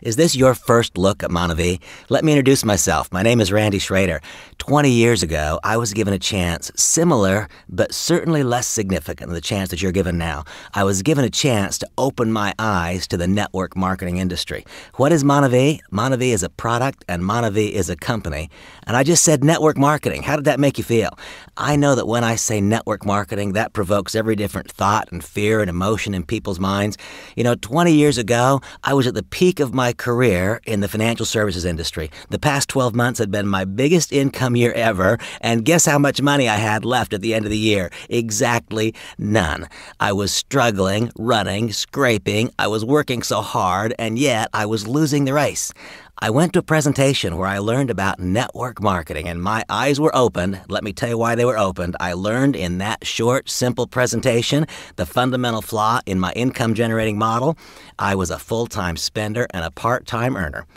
Is this your first look at Monavie? Let me introduce myself. My name is Randy Shcroeder. 20 years ago, I was given a chance similar, but certainly less significant than the chance that you're given now. I was given a chance to open my eyes to the network marketing industry. What is Monavie? Monavie is a product, and Monavie is a company. And I just said network marketing. How did that make you feel? I know that when I say network marketing, that provokes every different thought and fear and emotion in people's minds. 20 years ago, I was at the peak of my career in the financial services industry. The past 12 months had been my biggest income year ever, and guess how much money I had left at the end of the year? Exactly none. I was struggling, running, scraping. I was working so hard, and yet I was losing the race. I went to a presentation where I learned about network marketing, and my eyes were opened. Let me tell you why they were opened. I learned in that short, simple presentation the fundamental flaw in my income-generating model. I was a full-time spender and a part-time earner.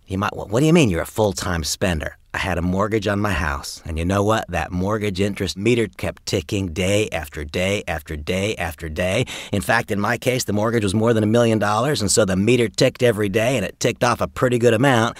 What do you mean you're a full-time spender? I had a mortgage on my house, and you know what? That mortgage interest meter kept ticking day after day after day after day. In fact, in my case, the mortgage was more than $1 million, and so the meter ticked every day, and it ticked off a pretty good amount.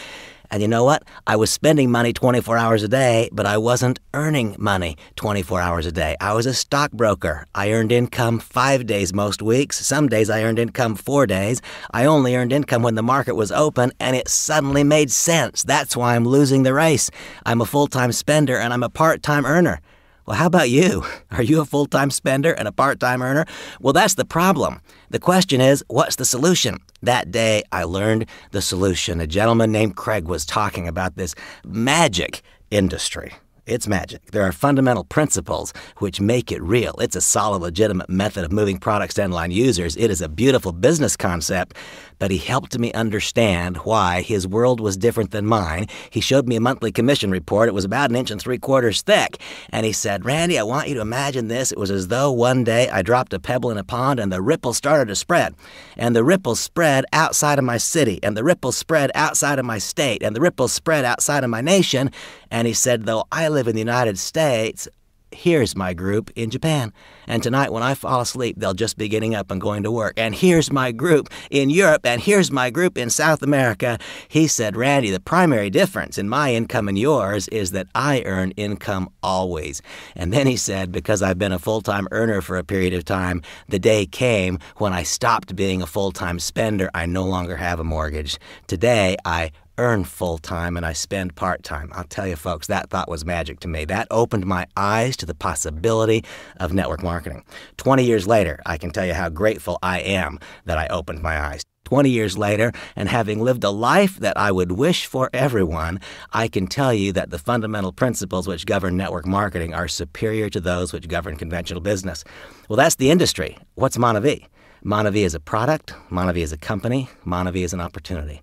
And you know what? I was spending money 24 hours a day, but I wasn't earning money 24 hours a day. I was a stockbroker. I earned income 5 days most weeks. Some days I earned income 4 days. I only earned income when the market was open, and it suddenly made sense. That's why I'm losing the race. I'm a full-time spender, and I'm a part-time earner. Well, how about you? Are you a full-time spender and a part-time earner? Well, that's the problem. The question is, what's the solution? That day, I learned the solution. A gentleman named Craig was talking about this magic industry. It's magic. There are fundamental principles which make it real. It's a solid, legitimate method of moving products to end-line users. It is a beautiful business concept, but he helped me understand why his world was different than mine. He showed me a monthly commission report. It was about 1 3/4 inches thick. And he said, Randy, I want you to imagine this. It was as though one day I dropped a pebble in a pond and the ripples started to spread. And the ripples spread outside of my city, and the ripples spread outside of my state, and the ripples spread outside of my nation. And he said, though I live in the United States, here's my group in Japan. And tonight when I fall asleep, they'll just be getting up and going to work. And here's my group in Europe, and here's my group in South America. He said, Randy, the primary difference in my income and yours is that I earn income always. And then he said, because I've been a full-time earner for a period of time, the day came when I stopped being a full-time spender. I no longer have a mortgage. Today, I earn full-time and I spend part-time. I'll tell you, folks, that thought was magic to me. That opened my eyes to the possibility of network marketing. 20 years later, I can tell you how grateful I am that I opened my eyes. 20 years later, and having lived a life that I would wish for everyone, I can tell you that the fundamental principles which govern network marketing are superior to those which govern conventional business. Well, that's the industry. What's Monavie? Monavie is a product, Monavie is a company, Monavie is an opportunity.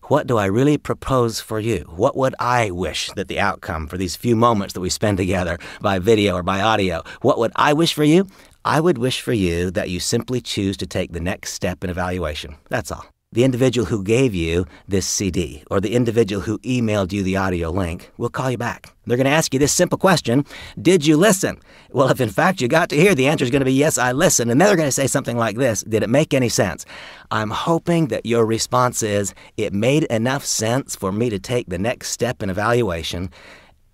What do I really propose for you? What would I wish that the outcome for these few moments that we spend together by video or by audio, what would I wish for you? I would wish for you that you simply choose to take the next step in evaluation. That's all. The individual who gave you this CD or the individual who emailed you the audio link will call you back. They're going to ask you this simple question: did you listen? Well, if in fact you got to hear, the answer is going to be yes, I listened. And then they're going to say something like this: did it make any sense? I'm hoping that your response is, it made enough sense for me to take the next step in evaluation.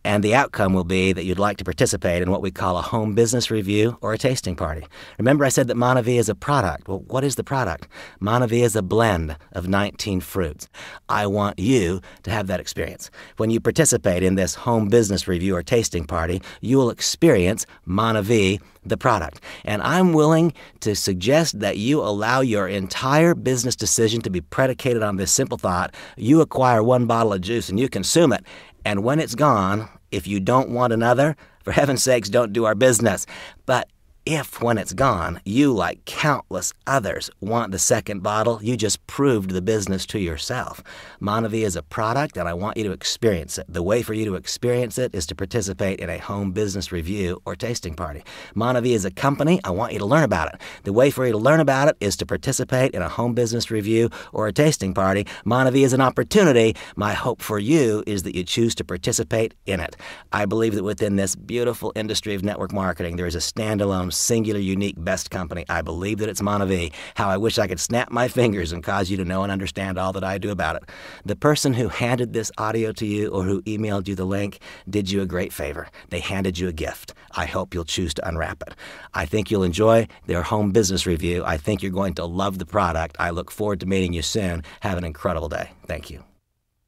And the outcome will be that you'd like to participate in what we call a home business review or a tasting party. Remember I said that Monavie is a product. Well, what is the product? Monavie is a blend of 19 fruits. I want you to have that experience. When you participate in this home business review or tasting party, you will experience Monavie, the product. And I'm willing to suggest that you allow your entire business decision to be predicated on this simple thought: you acquire 1 bottle of juice and you consume it. And when it's gone, if you don't want another, for heaven's sakes, don't do our business. But if, when it's gone, you, like countless others, want the second bottle, you just proved the business to yourself. Monavie is a product, and I want you to experience it. The way for you to experience it is to participate in a home business review or tasting party. Monavie is a company. I want you to learn about it. The way for you to learn about it is to participate in a home business review or a tasting party. Monavie is an opportunity. My hope for you is that you choose to participate in it. I believe that within this beautiful industry of network marketing, there is a standalone some singular, unique, best company. I believe that it's Monavie. How I wish I could snap my fingers and cause you to know and understand all that I do about it. The person who handed this audio to you or who emailed you the link did you a great favor. They handed you a gift. I hope you'll choose to unwrap it. I think you'll enjoy their home business review. I think you're going to love the product. I look forward to meeting you soon. Have an incredible day. Thank you.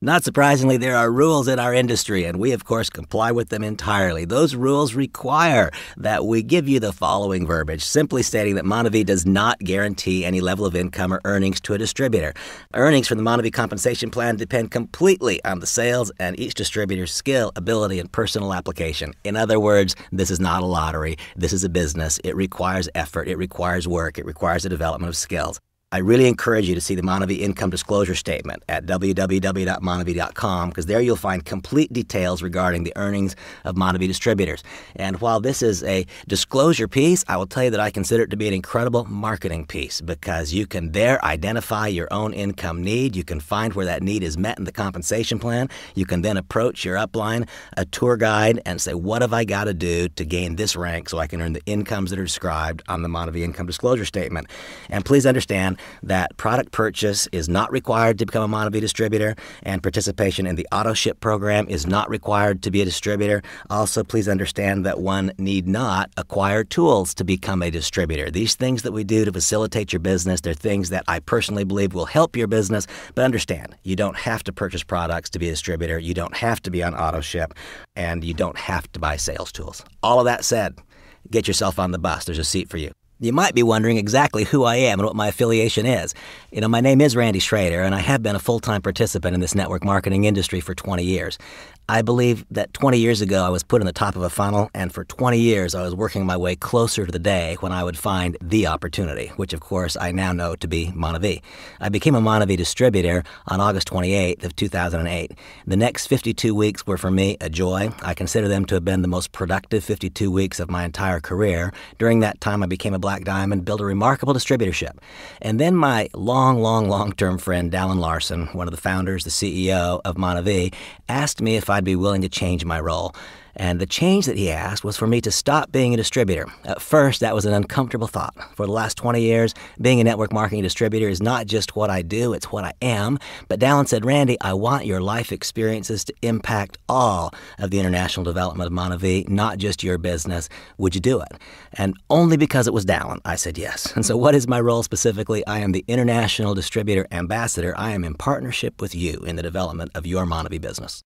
Not surprisingly, there are rules in our industry, and we, of course, comply with them entirely. Those rules require that we give you the following verbiage, simply stating that Monavie does not guarantee any level of income or earnings to a distributor. Earnings from the Monavie compensation plan depend completely on the sales and each distributor's skill, ability, and personal application. In other words, this is not a lottery. This is a business. It requires effort. It requires work. It requires the development of skills. I really encourage you to see the Monavie Income Disclosure Statement at www.monavie.com, because there you'll find complete details regarding the earnings of Monavie distributors. And while this is a disclosure piece, I will tell you that I consider it to be an incredible marketing piece, because you can there identify your own income need. You can find where that need is met in the compensation plan. You can then approach your upline, a tour guide, and say, what have I got to do to gain this rank so I can earn the incomes that are described on the Monavie Income Disclosure Statement? And please understand that product purchase is not required to become a Monavie distributor, and participation in the auto ship program is not required to be a distributor. Also, please understand that one need not acquire tools to become a distributor. These things that we do to facilitate your business, they're things that I personally believe will help your business, but understand, you don't have to purchase products to be a distributor, you don't have to be on auto ship, and you don't have to buy sales tools. All of that said, get yourself on the bus. There's a seat for you. You might be wondering exactly who I am and what my affiliation is. My name is Randy Shcroeder, and I have been a full-time participant in this network marketing industry for 20 years. I believe that 20 years ago I was put in the top of a funnel, and for 20 years I was working my way closer to the day when I would find the opportunity, which of course I now know to be Monavie. I became a Monavie distributor on August 28th of 2008. The next 52 weeks were for me a joy. I consider them to have been the most productive 52 weeks of my entire career. During that time I became a Black Diamond, built a remarkable distributorship. And then my long-term friend Dallin Larson, one of the founders, the CEO of Monavie, asked me if I'd be willing to change my role. And the change that he asked was for me to stop being a distributor. At first, that was an uncomfortable thought. For the last 20 years, being a network marketing distributor is not just what I do, it's what I am. But Dallin said, Randy, I want your life experiences to impact all of the international development of Monavie, not just your business. Would you do it? And only because it was Dallin, I said yes. And so what is my role specifically? I am the International Distributor Ambassador. I am in partnership with you in the development of your Monavie business.